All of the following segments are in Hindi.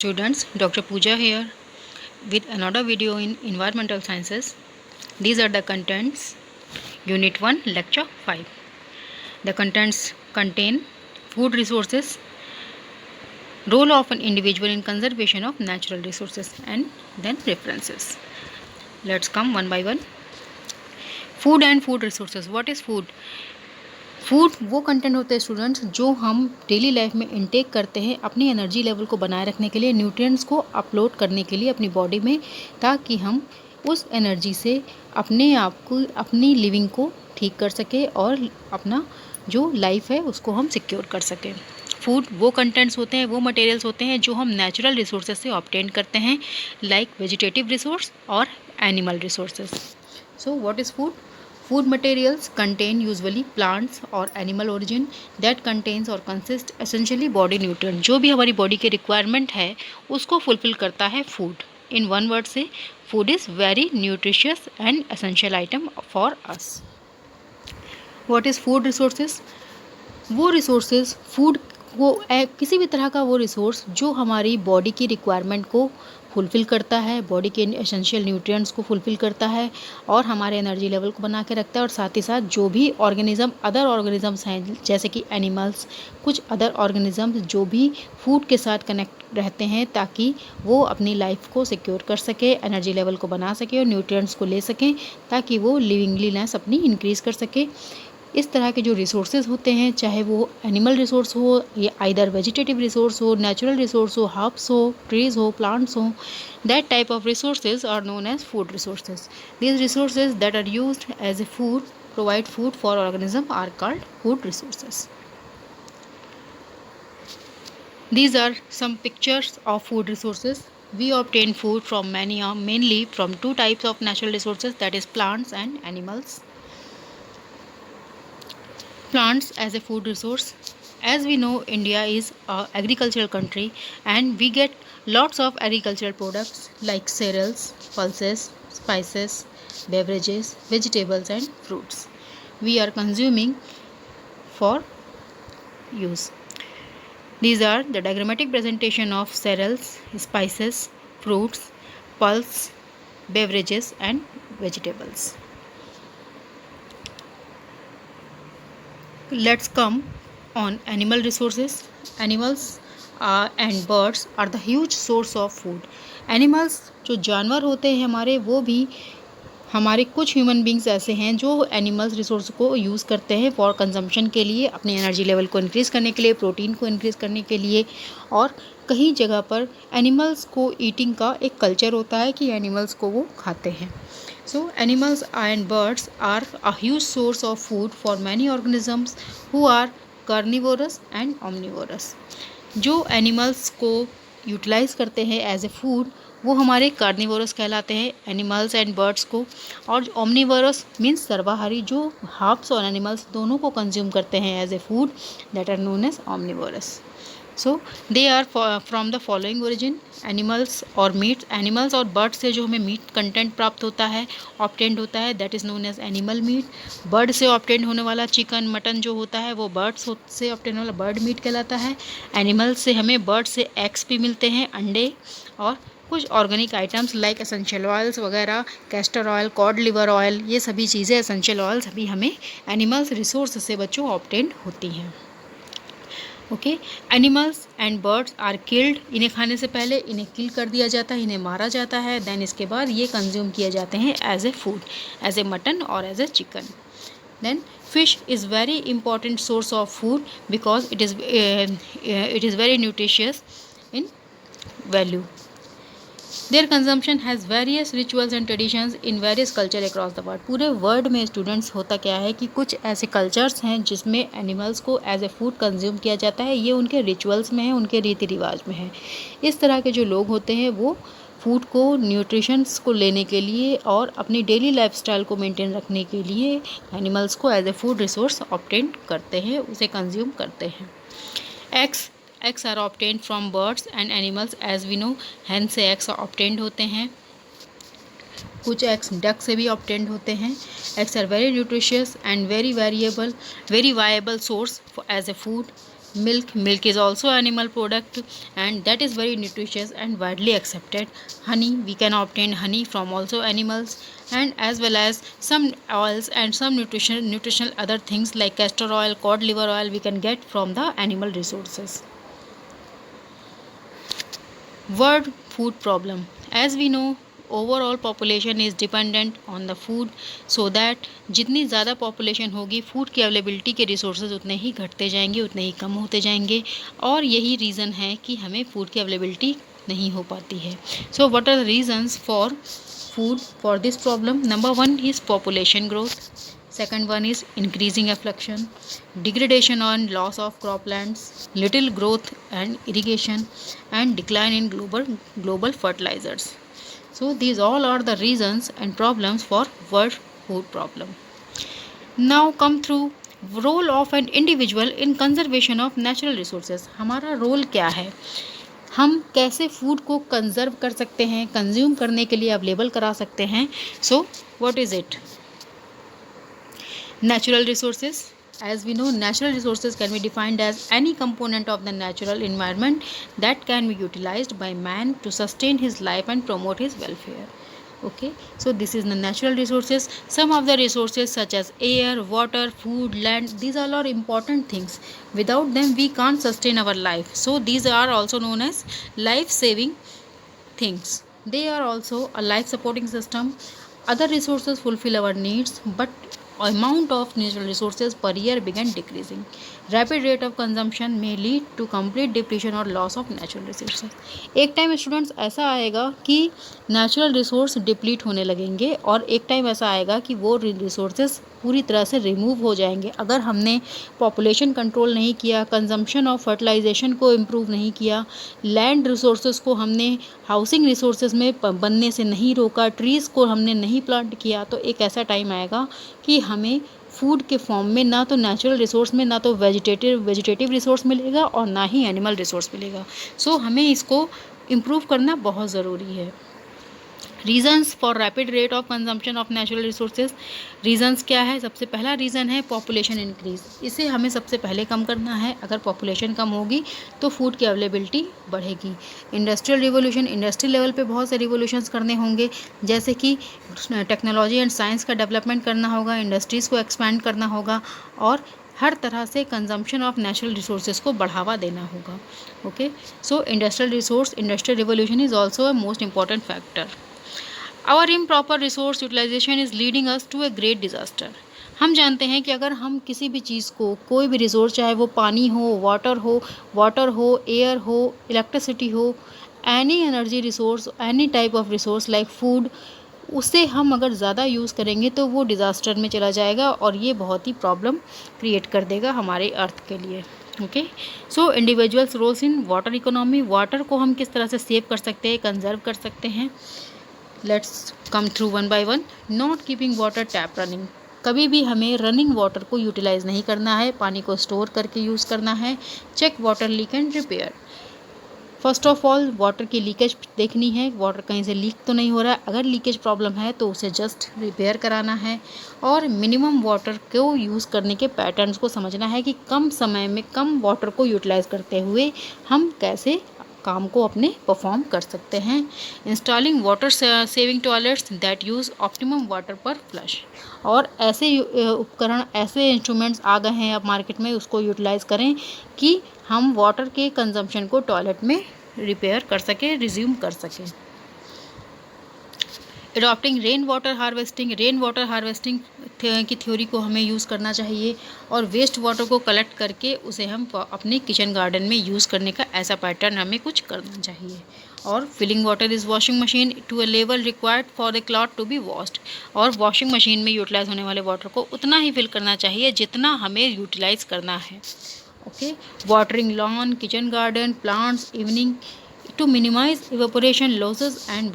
Students, Dr. Pooja here with another video in Environmental Sciences. These are the contents. Unit 1, Lecture 5. The contents contain food resources, role of an individual in conservation of natural resources, and then references. Let's come one by one. Food and food resources. What is food? Food वो कंटेंट होते हैं स्टूडेंट्स जो हम डेली लाइफ में इनटेक करते हैं अपनी एनर्जी लेवल को बनाए रखने के लिए, न्यूट्रिएंट्स को अपलोड करने के लिए अपनी बॉडी में, ताकि हम उस एनर्जी से अपने आप को, अपनी लिविंग को ठीक कर सकें और अपना जो लाइफ है उसको हम सिक्योर कर सकें। फूड वो कंटेंट्स होते हैं, वो मटेरियल्स होते हैं जो हम नेचुरल रिसोर्सेज से ऑब्टेन करते हैं, लाइक वेजिटेटिव रिसोर्स और animal resources. So what is food? Food materials contain usually plants or animal origin that contains or consist essentially body nutrient। जो भी हमारी बॉडी के रिक्वायरमेंट है उसको फुलफिल करता है फूड। इन वन वर्ड से food is very nutritious and essential item for us. What is food resources? वो रिसोर्सेज फूड वो किसी भी तरह का वो रिसोर्स जो हमारी बॉडी की रिक्वायरमेंट को फुलफ़िल करता है, बॉडी के एसेंशियल न्यूट्रिएंट्स को फुलफ़िल करता है और हमारे एनर्जी लेवल को बना के रखता है। और साथ ही साथ जो भी ऑर्गेनिज़म, अदर ऑर्गेनिज़म्स हैं जैसे कि एनिमल्स, कुछ अदर ऑर्गेनिज़म्स जो भी फूड के साथ कनेक्ट रहते हैं ताकि वो अपनी लाइफ को सिक्योर कर सके, एनर्जी लेवल को बना सके और न्यूट्रिएंट्स को ले सकें ताकि वो लिविंगलीनेस अपनी इंक्रीज़ कर सके। इस तरह के जो रिसोर्सेज होते हैं, चाहे वो एनिमल रिसोर्स हो या आइदर वेजिटेटिव रिसोर्स हो, नेचुरल रिसोर्स हो, हर्ब्स हो, ट्रीज हो, प्लांट्स हो, that type of resources are known as food resources. These resources that are used as a food, provide food for organism are called food resources. These are some pictures of food resources. We obtain food from mainly from two types of natural resources, that is plants and animals. Plants as a food resource. As we know, India is an agricultural country and we get lots of agricultural products like cereals, pulses, spices, beverages, vegetables and fruits we are consuming for use. These are the diagrammatic presentation of cereals, spices, fruits, pulse, beverages and vegetables. Let's come on animal resources. Animals and birds are the huge source of food. Animals जो जानवर होते हैं हमारे, वो भी हमारे कुछ ह्यूमन बींग्स ऐसे हैं जो एनिमल्स रिसोर्स को यूज़ करते हैं फॉर कंजम्पशन के लिए, अपनी एनर्जी लेवल को इंक्रीज़ करने के लिए, प्रोटीन को इंक्रीज़ करने के लिए। और कई जगह पर एनिमल्स को ईटिंग का एक कल्चर होता है कि एनिमल्स को वो खाते हैं। So animals and birds are a huge source of food for many organisms who are carnivorous and omnivorous। जो एनिमल्स को यूटिलाइज़ करते हैं एज ए फूड वो हमारे कार्निवोरस कहलाते हैं, एनिमल्स एंड बर्ड्स को। और ओमनिवोरस मीन्स सर्वाहारी, जो हर्ब्स और एनिमल्स दोनों को कंज्यूम करते हैं as a food, that are known as omnivorous. So they are from the following origin. Animals और मीट, एनिमल्स और बर्ड से जो हमें मीट कंटेंट प्राप्त होता है, ऑब्टेंड होता है, that is known as animal meat. Bird से ऑब्टेंड होने वाला चिकन, मटन जो होता है वो बर्ड्स से ऑब्टेंड वाला बर्ड मीट कहलाता है। एनिमल्स से हमें बर्ड से एग्स भी मिलते हैं, अंडे, और कुछ organic items like essential oils वगैरह, castor oil, cod liver oil, ये सभी चीज़ें एसेंशियल ऑयल्स भी हमें एनिमल्स रिसोर्स से बच्चों ऑब्टेंड होती हैं। Okay, animals and birds are killed. इन्हें खाने से पहले इन्हें किल कर दिया जाता है, इन्हें मारा जाता है, देन इसके बाद ये कंज्यूम किए जाते हैं as a food, as a mutton और as a chicken. Then fish is very important source of food because it is very nutritious in value. Their consumption has various rituals and traditions in various culture across the world। पूरे वर्ल्ड में स्टूडेंट्स होता क्या है कि कुछ ऐसे कल्चर्स हैं जिसमें एनिमल्स को एज ए फूड कंज्यूम किया जाता है, ये उनके रिचुअल्स में है, उनके रीति रिवाज में है। इस तरह के जो लोग होते हैं वो फूड को, न्यूट्रिशंस को लेने के लिए और अपनी डेली लाइफस्टाइल को मेंटेन रखने के लिए एनिमल्स को as a food resource obtain करते हैं, उसे कंज्यूम करते हैं। Eggs are obtained from birds and animals as we know, hence से eggs obtained होते हैं। कुछ एग्स डक से भी ऑब्टेन्ड होते हैं। Eggs are very nutritious and very viable source as a food. Milk is also animal product and that is very nutritious and widely accepted. Honey, we can obtain honey from also animals, and as well as some oils and some nutritional other things like castor oil, cod liver oil we can get from the animal resources. Word food problem. As we know, overall population is dependent on the food, so that जितनी ज़्यादा पॉपुलेशन होगी फूड की अवेलेबिलिटी के रिसोर्सेज उतने ही घटते जाएंगे, उतने ही कम होते जाएंगे, और यही रीज़न है कि हमें फूड की अवेलेबिलिटी नहीं हो पाती है. So what are the reasons for food for this problem? Number one is population growth. Second one is increasing affluction, degradation and loss of croplands, little growth and irrigation, and decline in global fertilizers. So these all are the reasons and problems for world food problem. Now come through role of an individual in conservation of natural resources. हमारा रोल क्या है, हम कैसे फूड को कंजर्व कर सकते हैं, कंज्यूम करने के लिए अवेलेबल करा सकते हैं. So what is it? Natural resources. As we know, natural resources can be defined as any component of the natural environment that can be utilized by man to sustain his life and promote his welfare. Okay, so this is the natural resources. Some of the resources such as air, water, food, land, these all are important things. Without them we can't sustain our life. So these are also known as life saving things. They are also a life supporting system. Other resources fulfill our needs, but amount of natural resources per year began decreasing. Rapid rate of consumption may lead to complete depletion or loss of natural resources. एक टाइम स्टूडेंट्स ऐसा आएगा कि नेचुरल रिसोर्स डिप्लीट होने लगेंगे, और एक टाइम ऐसा आएगा कि वो रिसोर्सेज पूरी तरह से रिमूव हो जाएंगे. अगर हमने पॉपुलेशन कंट्रोल नहीं किया, कंजम्पशन ऑफ फर्टिलाइजेशन को इम्प्रूव नहीं किया, लैंड रिसोर्सेज को हमने हाउसिंग रिसोर्सेज में बनने से नहीं रोका, ट्रीज़ को हमने नहीं प्लांट किया, तो एक ऐसा टाइम आएगा कि हमें फूड के फॉर्म में ना तो नेचुरल रिसोर्स में ना तो वेजिटेटिव रिसोर्स मिलेगा और ना ही एनिमल रिसोर्स मिलेगा. सो हमें इसको इम्प्रूव करना बहुत ज़रूरी है. Reasons for rapid rate of consumption of natural resources. Reasons क्या है? सबसे पहला रीज़न है पॉपुलेशन इंक्रीज. इसे हमें सबसे पहले कम करना है. अगर पॉपुलेशन कम होगी तो फूड की अवेलेबिलिटी बढ़ेगी. इंडस्ट्रियल रिवोल्यूशन, इंडस्ट्रियल लेवल पे बहुत से रिवोल्यूशंस करने होंगे, जैसे कि टेक्नोलॉजी एंड साइंस का डेवलपमेंट करना होगा, इंडस्ट्रीज़ को एक्सपैंड करना होगा, और हर तरह से कंजम्पशन ऑफ नेचुरल रिसोर्सेज को बढ़ावा देना होगा. Okay, so industrial revolution is also a most important factor. Our improper resource utilization is leading us to a great disaster. हम जानते हैं कि अगर हम किसी भी चीज़ को, कोई भी रिसोर्स, चाहे वो पानी हो, वाटर हो, एयर हो, इलेक्ट्रिसिटी हो, any energy resource, any type of resource like food, उससे हम अगर ज़्यादा यूज़ करेंगे तो वो डिज़ास्टर में चला जाएगा, और ये बहुत ही प्रॉब्लम क्रिएट कर देगा हमारे अर्थ के लिए. Okay, so individuals roles in water economy. Water को हम किस तरह से सेव कर सकते हैं, कंजर्व कर सकते हैं. Let's come through one by one. Not keeping water tap running. कभी भी हमें रनिंग वाटर को यूटिलाइज़ नहीं करना है, पानी को स्टोर करके यूज़ करना है. Check water leak and repair. First of all water की लीकेज देखनी है, वाटर कहीं से लीक तो नहीं हो रहा है. अगर लीकेज प्रॉब्लम है तो उसे जस्ट रिपेयर कराना है, और मिनिमम वाटर को यूज़ करने के पैटर्न्स को समझना है कि कम समय में कम वाटर को यूटिलाइज़ करते हुए हम कैसे काम को अपने परफॉर्म कर सकते हैं. Installing water saving toilets that use optimum water पर फ्लश. और ऐसे उपकरण, ऐसे इंस्ट्रूमेंट्स आ गए हैं अब मार्केट में, उसको यूटिलाइज़ करें कि हम वाटर के कंजम्पशन को टॉयलेट में रिपेयर कर सकें, रिज्यूम कर सकें. एडॉप्टिंग रेन वाटर हार्वेस्टिंग की थ्योरी को हमें यूज़ करना चाहिए, और वेस्ट वाटर को कलेक्ट करके उसे हम अपने किचन गार्डन में यूज़ करने का ऐसा पैटर्न हमें कुछ करना चाहिए. और filling water is washing machine to a level required for the cloth to be washed. और वॉशिंग मशीन में यूटिलाइज होने वाले वाटर को उतना ही फिल करना चाहिए जितना हमें यूटिलाइज करना है. Okay, watering lawn, kitchen garden, plants evening to minimize evaporation losses and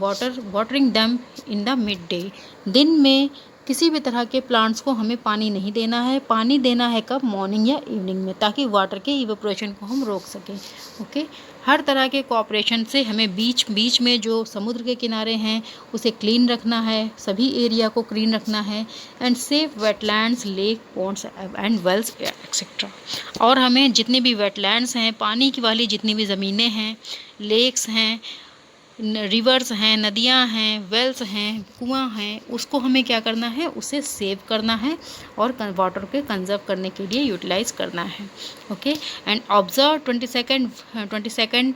watering them in the midday. दिन में किसी भी तरह के प्लांट्स को हमें पानी नहीं देना है. पानी देना है कब? मॉर्निंग या इवनिंग में, ताकि वाटर के इवेपोरेशन को हम रोक सकें. ओके, हर तरह के कोऑपरेशन से हमें बीच बीच में जो समुद्र के किनारे हैं उसे क्लीन रखना है, सभी एरिया को क्लीन रखना है, and safe wetlands, lake, ponds and wells etcetera. और हमें जितने भी वेटलैंड्स हैं, पानी की वाली जितनी भी ज़मीनें हैं, लेक्स हैं, रिवर्स हैं, नदियां हैं, वेल्स हैं, कुआं हैं, उसको हमें क्या करना है, उसे सेव करना है और वाटर के कंजर्व करने के लिए यूटिलाइज करना है। Okay, and observe 22nd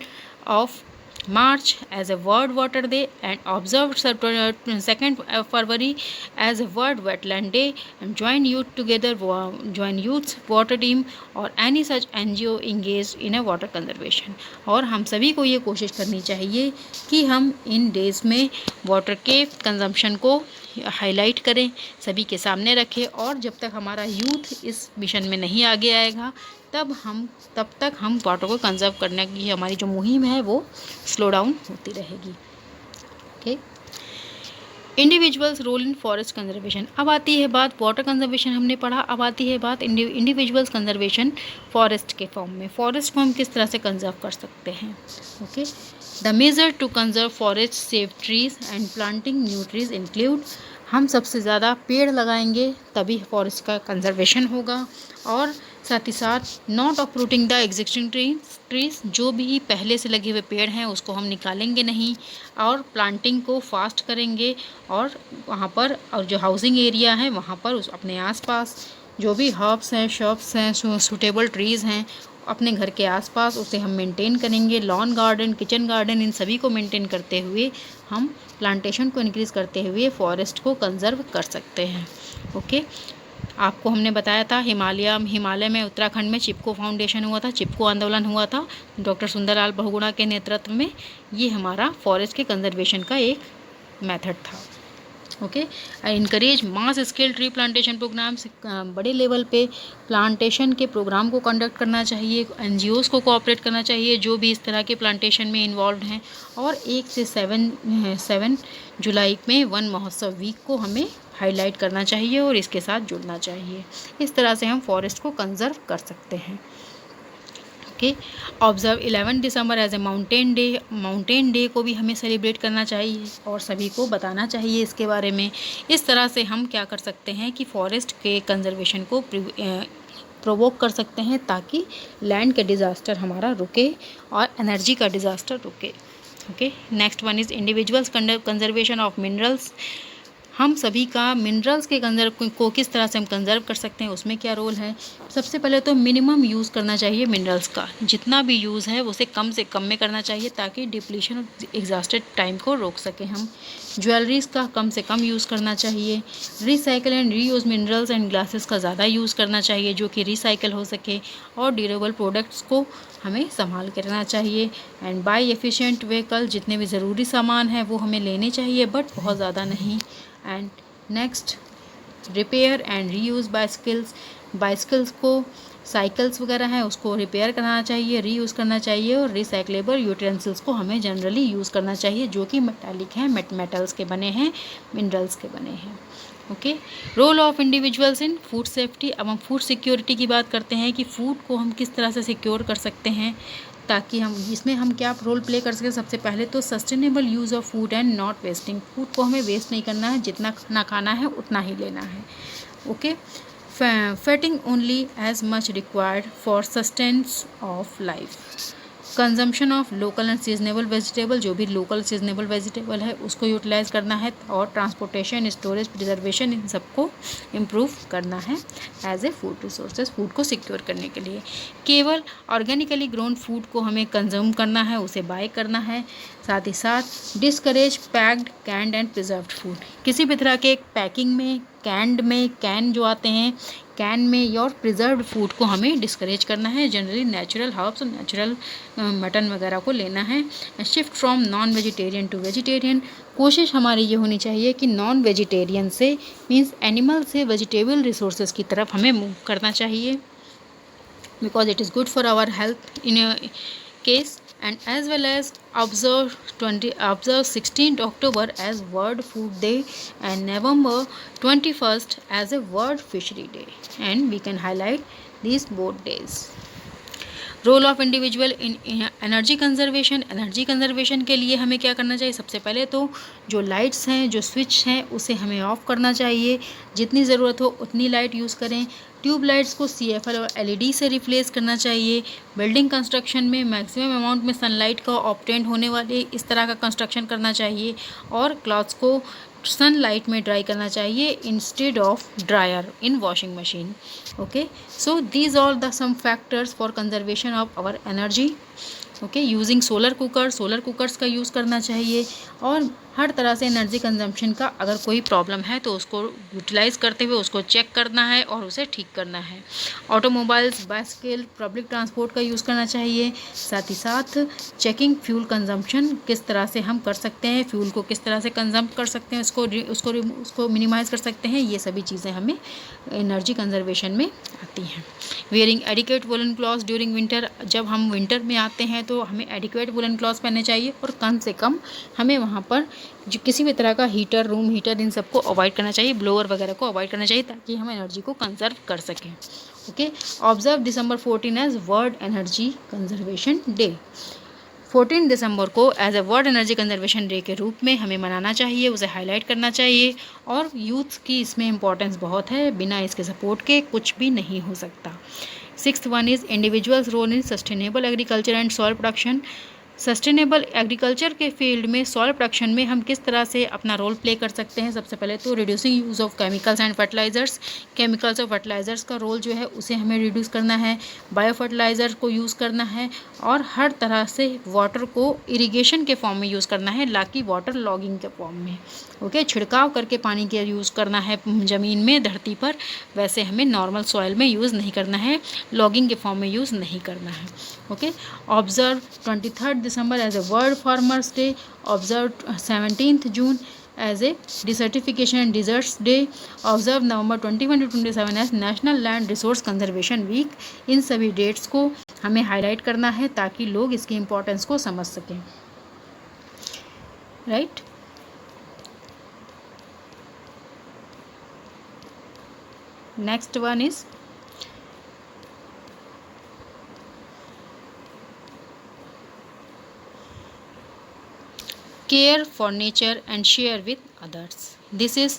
of March as a World Water Day and observe 2nd February as a World Wetland Day, and join youth water team or any such NGO engaged in a water conservation। और हम सभी को ये कोशिश करनी चाहिए कि हम इन डेज़ में वाटर के कंजम्पशन को हाईलाइट करें, सभी के सामने रखें, और जब तक हमारा यूथ इस मिशन में नहीं आगे आएगा तब तक हम वाटर को कंजर्व करने की हमारी जो मुहिम है वो स्लो डाउन होती रहेगी। Okay, individuals role in forest conservation. अब आती है बात, वाटर कंजर्वेशन हमने पढ़ा, अब आती है बात इंडिविजुअल्स कंजर्वेशन फॉरेस्ट के फॉर्म में। फॉरेस्ट को हम किस तरह से कंजर्व कर सकते हैं। Okay, the major to conserve forest, save trees and planting new trees include. हम सबसे ज़्यादा पेड़ लगाएंगे तभी फॉरेस्ट का कंजर्वेशन होगा, और साथ ही साथ not uprooting the existing trees, जो भी पहले से लगे हुए पेड़ हैं उसको हम निकालेंगे नहीं, और प्लांटिंग को फास्ट करेंगे, और वहाँ पर और जो हाउसिंग एरिया है वहाँ पर उस अपने आसपास जो भी हर्ब्स हैं, शर्ब्स हैं, सूटेबल ट्रीज़ हैं अपने घर के आसपास उसे हम मेंटेन करेंगे। लॉन गार्डन, किचन गार्डन, इन सभी को मेंटेन करते हुए हम प्लांटेशन को इंक्रीज़ करते हुए फॉरेस्ट को कंजर्व कर सकते हैं। ओके, आपको हमने बताया था हिमालय में उत्तराखंड में चिपको फाउंडेशन हुआ था, चिपको आंदोलन हुआ था डॉक्टर सुंदरलाल बहुगुणा के नेतृत्व में। ये हमारा फॉरेस्ट के कंजर्वेशन का एक मेथड था। Okay, encourage mass scale tree plantation programs, बड़े लेवल पे प्लांटेशन के प्रोग्राम को कंडक्ट करना चाहिए, NGOs को कोऑपरेट करना चाहिए जो भी इस तरह के प्लांटेशन में इन्वॉल्व हैं, और 1 से 7 जुलाई में वन महोत्सव वीक को हमें हाईलाइट करना चाहिए और इसके साथ जुड़ना चाहिए। इस तरह से हम फॉरेस्ट को कंजर्व कर सकते हैं। Okay, observe 11 December as a mountain day. Mountain day को भी हमें सेलिब्रेट करना चाहिए और सभी को बताना चाहिए इसके बारे में। इस तरह से हम क्या कर सकते हैं कि फॉरेस्ट के कंजर्वेशन को प्रोवोक कर सकते हैं ताकि लैंड के डिज़ास्टर हमारा रुके और एनर्जी का डिज़ास्टर रुके। Okay, next one is individuals conservation of minerals. हम सभी का मिनरल्स के कंजर्व को किस तरह से हम कंजर्व कर सकते हैं, उसमें क्या रोल है। सबसे पहले तो मिनिमम यूज़ करना चाहिए मिनरल्स का, जितना भी यूज़ है उसे कम से कम में करना चाहिए ताकि डिप्लीशन ऑफ एग्जॉस्टेड टाइम को रोक सकें हम। ज्वेलरीज का कम से कम यूज़ करना चाहिए। Recycle and reuse minerals and glasses का ज़्यादा यूज़ करना चाहिए जो कि रिसाइकल हो सके, और ड्यूरेबल प्रोडक्ट्स को हमें संभाल के रहना चाहिए। एंड बाई एफिशिएंट व्हीकल, जितने भी ज़रूरी सामान हैं वो हमें लेने चाहिए बट बहुत ज़्यादा नहीं। And next, repair and reuse bicycles को, साइकिल्स वगैरह हैं उसको रिपेयर कराना चाहिए, रीयूज़ करना चाहिए, और रिसाइक्लेबल यूटेंसिल्स को हमें जनरली यूज़ करना चाहिए जो कि मेटालिक हैं, मेटल्स के बने हैं, मिनरल्स के बने हैं। Okay, role of individuals in food safety. अब हम फूड सिक्योरिटी की बात करते हैं कि फूड को हम किस तरह से सिक्योर कर सकते हैं ताकि हम इसमें हम क्या रोल प्ले कर सकें। सबसे पहले तो sustainable use of food and not wasting. Food को हमें वेस्ट नहीं करना है, जितना खाना खाना है उतना ही लेना है। Okay, fatting only as much required for sustenance of life. Consumption of local and seasonable vegetable, जो भी लोकल सीजनेबल वेजिटेबल है उसको यूटिलाइज करना है, और ट्रांसपोर्टेशन, स्टोरेज, प्रिजर्वेशन, इन सबको इम्प्रूव करना है as a food resources, food को सिक्योर करने के लिए। केवल ऑर्गेनिकली ग्रोन फूड को हमें कंज्यूम करना है, उसे बाय करना है। साथ ही साथ discourage packed, canned and preserved food. किसी भी तरह के पैकिंग में, कैन जो आते हैं कैन में, और प्रिजर्व्ड फूड को हमें डिस्करेज करना है। जनरली नेचुरल हर्ब्स और नेचुरल मटन वगैरह को लेना है। Shift from non vegetarian to vegetarian. कोशिश हमारी ये होनी चाहिए कि नॉन वेजिटेरियन से, मीन्स एनिमल से, वेजिटेबल रिसोर्सेज की तरफ हमें मूव करना चाहिए, because it is good for our health in case. And as well as observe 16th October as World Food Day and November 21st as a World Fishery Day, and we can highlight these both days. Role of individual in energy conservation. Energy conservation के लिए हमें क्या करना चाहिए? सबसे पहले तो जो लाइट्स हैं, जो स्विच हैं, उसे हमें ऑफ़ करना चाहिए। जितनी ज़रूरत हो उतनी लाइट यूज़ करें। ट्यूब लाइट्स को CFL और LED से रिप्लेस करना चाहिए। बिल्डिंग कंस्ट्रक्शन में मैक्सिमम अमाउंट में सनलाइट का ऑब्टेन होने वाले इस तरह का कंस्ट्रक्शन करना चाहिए। और क्लॉथ्स को सनलाइट में ड्राई करना चाहिए instead of dryer in washing machine. Okay, so these are the some factors for conservation of our energy. Okay, using solar cookers का यूज़ करना चाहिए। और हर तरह से एनर्जी कंजम्पशन का अगर कोई प्रॉब्लम है तो उसको यूटिलाइज़ करते हुए उसको चेक करना है और उसे ठीक करना है। ऑटोमोबाइल्स, बाइसिकल, पब्लिक ट्रांसपोर्ट का यूज़ करना चाहिए। साथ ही साथ चेकिंग फ्यूल कंजम्पशन किस तरह से हम कर सकते हैं, फ्यूल को किस तरह से कंजम्प कर सकते हैं, उसको मिनिमाइज़ कर सकते हैं, ये सभी चीज़ें हमें एनर्जी कंजर्वेशन में आती हैं। Wearing adequate woollen clothes during winter. जब हम विंटर में आते हैं तो हमें एडिक्वेट वुलन क्लॉथ्स पहनने चाहिए और कम से कम हमें वहाँ पर जो किसी भी तरह का हीटर, रूम हीटर, इन सबको अवॉइड करना चाहिए, ब्लोअर वगैरह को अवॉइड करना चाहिए ताकि हम एनर्जी को कंजर्व कर सकें। Okay, observe December 14 as world energy conservation day. 14 दिसंबर को as a world energy conservation day के रूप में हमें मनाना चाहिए, उसे हाईलाइट करना चाहिए। और यूथ की इसमें इंपॉर्टेंस बहुत है, बिना इसके सपोर्ट के कुछ भी नहीं हो सकता। 6th one is individuals role in sustainable agriculture and soil production. Sustainable agriculture के फील्ड में सॉइल प्रोडक्शन में हम किस तरह से अपना रोल प्ले कर सकते हैं? सबसे पहले तो reducing use of chemicals and fertilisers. Chemicals और फर्टिलाइज़र्स का रोल जो है उसे हमें रिड्यूस करना है। बायो फर्टिलाइज़र को यूज़ करना है और हर तरह से वाटर को इरिगेशन के फॉर्म में यूज़ करना है, ना कि वाटर लॉगिंग के फॉर्म में। ओके, छिड़काव करके पानी का यूज़ करना है ज़मीन में, धरती पर। वैसे हमें नॉर्मल सॉइल में यूज़ नहीं करना है, लॉगिंग के फॉर्म में यूज़ नहीं करना है। Okay, observe 23 December as a world farmers day. Observe 17 June as a desertification and deserts day. Observe November 21 to 27 as national land resource conservation week. इन सभी डेट्स को हमें हाईलाइट करना है ताकि लोग इसकी इम्पोर्टेंस को समझ सकें। Right, next one is care for nature and share with others. This is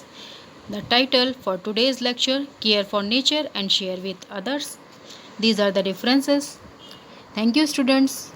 the title for today's lecture, care for nature and share with others. These are the differences. Thank you, students.